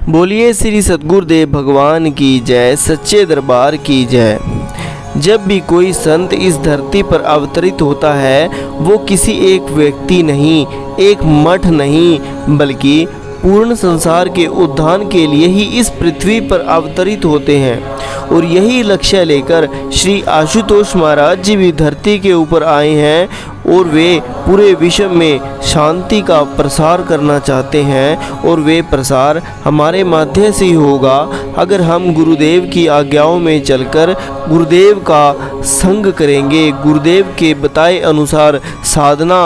बोलिए श्री सद्गुरुदेव भगवान की जय, सच्चे दरबार की जय। जब भी कोई संत इस धरती पर अवतरित होता है वो किसी एक व्यक्ति नहीं, एक मठ नहीं, बल्कि पूर्ण संसार के उद्धार के लिए ही इस पृथ्वी पर अवतरित होते हैं। और यही लक्ष्य लेकर श्री आशुतोष महाराज जी भी धरती के ऊपर आए हैं और वे पूरे विश्व में शांति का प्रसार करना चाहते हैं। और वे प्रसार हमारे माध्यम से ही होगा अगर हम गुरुदेव की आज्ञाओं में चलकर गुरुदेव का संग करेंगे, गुरुदेव के बताए अनुसार साधना,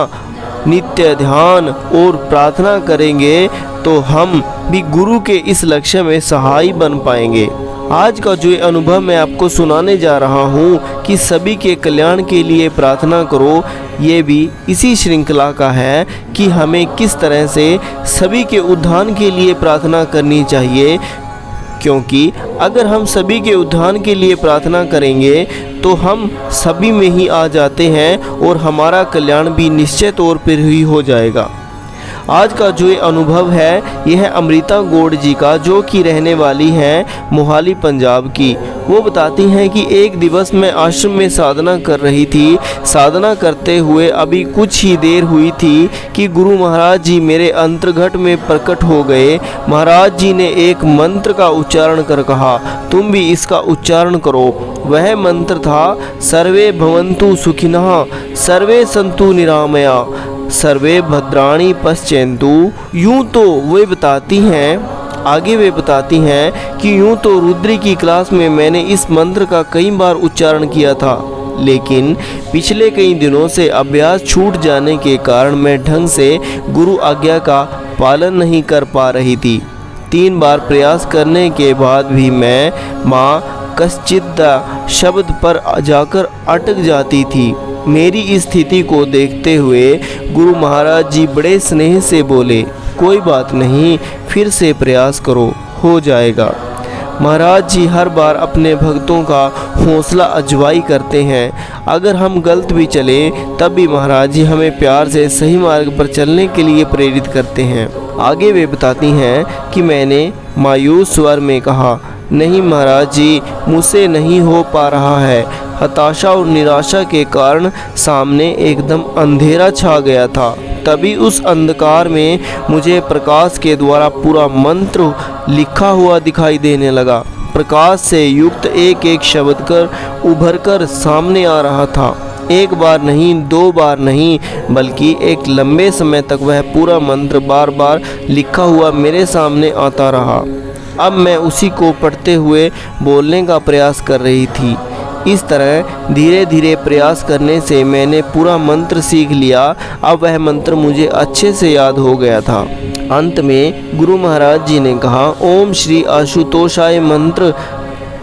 नित्य ध्यान और प्रार्थना करेंगे तो हम भी गुरु के इस लक्ष्य में सहाय बन पाएंगे। आज का जो अनुभव मैं आपको सुनाने जा रहा हूँ कि सभी के कल्याण के लिए प्रार्थना करो, ये भी इसी श्रृंखला का है कि हमें किस तरह से सभी के उद्धार के लिए प्रार्थना करनी चाहिए। क्योंकि अगर हम सभी के उद्धार के लिए प्रार्थना करेंगे तो हम सभी में ही आ जाते हैं और हमारा कल्याण भी निश्चित तौर पर ही हो जाएगा। आज का जो अनुभव है यह है अमृता गौड़ जी का, जो कि रहने वाली हैं मोहाली पंजाब की। वो बताती हैं कि एक दिवस मैं आश्रम में साधना कर रही थी। साधना करते हुए अभी कुछ ही देर हुई थी कि गुरु महाराज जी मेरे अंतर्घट में प्रकट हो गए। महाराज जी ने एक मंत्र का उच्चारण कर कहा, तुम भी इसका उच्चारण करो। वह मंत्र था, सर्वे भवन्तु सुखिनः, सर्वे सन्तु निरामया, सर्वे भद्राणि पश्यन्तु। यूँ तो वे बताती हैं, आगे वे बताती हैं कि यूँ तो रुद्री की क्लास में मैंने इस मंत्र का कई बार उच्चारण किया था, लेकिन पिछले कई दिनों से अभ्यास छूट जाने के कारण मैं ढंग से गुरु आज्ञा का पालन नहीं कर पा रही थी। 3 बार प्रयास करने के बाद भी मैं माँ कश्चिद्दा शब्द पर जाकर अटक जाती थी। मेरी इस स्थिति को देखते हुए गुरु महाराज जी बड़े स्नेह से बोले, कोई बात नहीं, फिर से प्रयास करो, हो जाएगा। महाराज जी हर बार अपने भक्तों का हौसला अजवाई करते हैं। अगर हम गलत भी चले तब भी महाराज जी हमें प्यार से सही मार्ग पर चलने के लिए प्रेरित करते हैं। आगे वे बताती हैं कि मैंने मायूस स्वर में कहा, नहीं महाराज जी, मुझसे नहीं हो पा रहा है। हताशा और निराशा के कारण सामने एकदम अंधेरा छा गया था। तभी उस अंधकार में मुझे प्रकाश के द्वारा पूरा मंत्र लिखा हुआ दिखाई देने लगा। प्रकाश से युक्त एक एक शब्द कर उभर कर सामने आ रहा था। एक बार नहीं, 2 बार नहीं, बल्कि एक लंबे समय तक वह पूरा मंत्र बार बार लिखा हुआ मेरे सामने आता रहा। अब मैं उसी को पढ़ते हुए बोलने का प्रयास कर रही थी। इस तरह धीरे धीरे प्रयास करने से मैंने पूरा मंत्र सीख लिया। अब वह मंत्र मुझे अच्छे से याद हो गया था। अंत में गुरु महाराज जी ने कहा, ओम श्री आशुतोषाय मंत्र,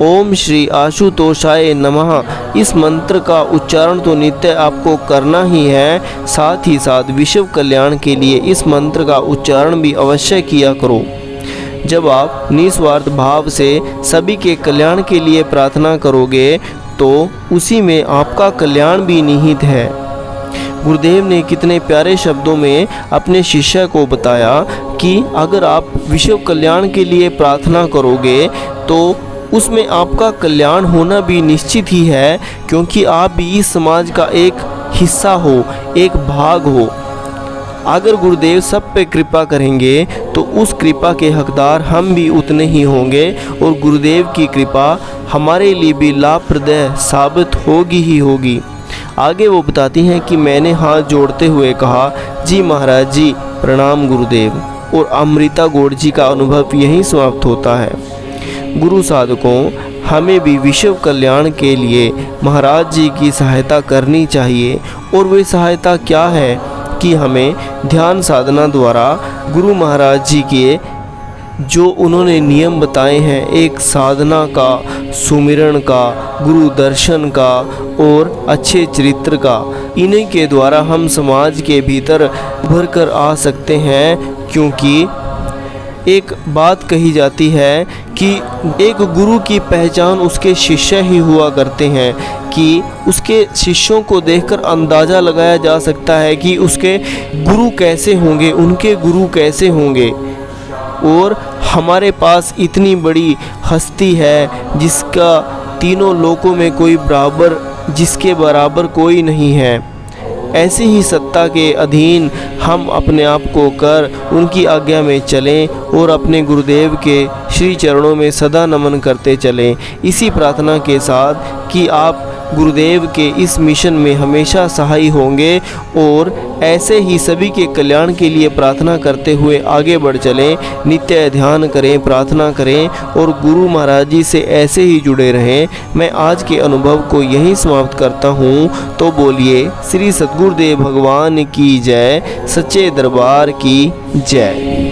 ओम श्री आशुतोषाय नमः। इस मंत्र का उच्चारण तो नित्य आपको करना ही है, साथ ही साथ विश्व कल्याण के लिए इस मंत्र का उच्चारण भी अवश्य किया करो। जब आप निस्वार्थ भाव से सभी के कल्याण के लिए प्रार्थना करोगे तो उसी में आपका कल्याण भी निहित है। गुरुदेव ने कितने प्यारे शब्दों में अपने शिष्य को बताया कि अगर आप विश्व कल्याण के लिए प्रार्थना करोगे तो उसमें आपका कल्याण होना भी निश्चित ही है, क्योंकि आप भी इस समाज का एक हिस्सा हो, एक भाग हो। अगर गुरुदेव सब पे कृपा करेंगे तो उस कृपा के हकदार हम भी उतने ही होंगे और गुरुदेव की कृपा हमारे लिए भी लाभप्रद साबित होगी ही होगी। आगे वो बताती हैं कि मैंने हाथ जोड़ते हुए कहा, जी महाराज जी, प्रणाम गुरुदेव। और अमृता गौड़ जी का अनुभव यहीं समाप्त होता है। गुरु साधकों, हमें भी विश्व कल्याण के लिए महाराज जी की सहायता करनी चाहिए। और वे सहायता क्या है कि हमें ध्यान साधना द्वारा गुरु महाराज जी के जो उन्होंने नियम बताए हैं, एक साधना का, सुमिरन का, गुरु दर्शन का और अच्छे चरित्र का, इन्हीं के द्वारा हम समाज के भीतर उभर कर आ सकते हैं। क्योंकि एक बात कही जाती है कि एक गुरु की पहचान उसके शिष्य ही हुआ करते हैं, कि उसके शिष्यों को देखकर अंदाज़ा लगाया जा सकता है कि उसके गुरु कैसे होंगे, उनके गुरु कैसे होंगे। और हमारे पास इतनी बड़ी हस्ती है जिसका तीनों लोकों में कोई बराबर, जिसके बराबर कोई नहीं है। ऐसी ही सत्ता के अधीन हम अपने आप को कर उनकी आज्ञा में चलें और अपने गुरुदेव के श्री चरणों में सदा नमन करते चलें, इसी प्रार्थना के साथ कि आप गुरुदेव के इस मिशन में हमेशा सहाय होंगे और ऐसे ही सभी के कल्याण के लिए प्रार्थना करते हुए आगे बढ़ चलें। नित्य ध्यान करें, प्रार्थना करें और गुरु महाराज जी से ऐसे ही जुड़े रहें। मैं आज के अनुभव को यहीं समाप्त करता हूँ। तो बोलिए श्री सद्गुरुदेव भगवान की जय, सच्चे दरबार की जय।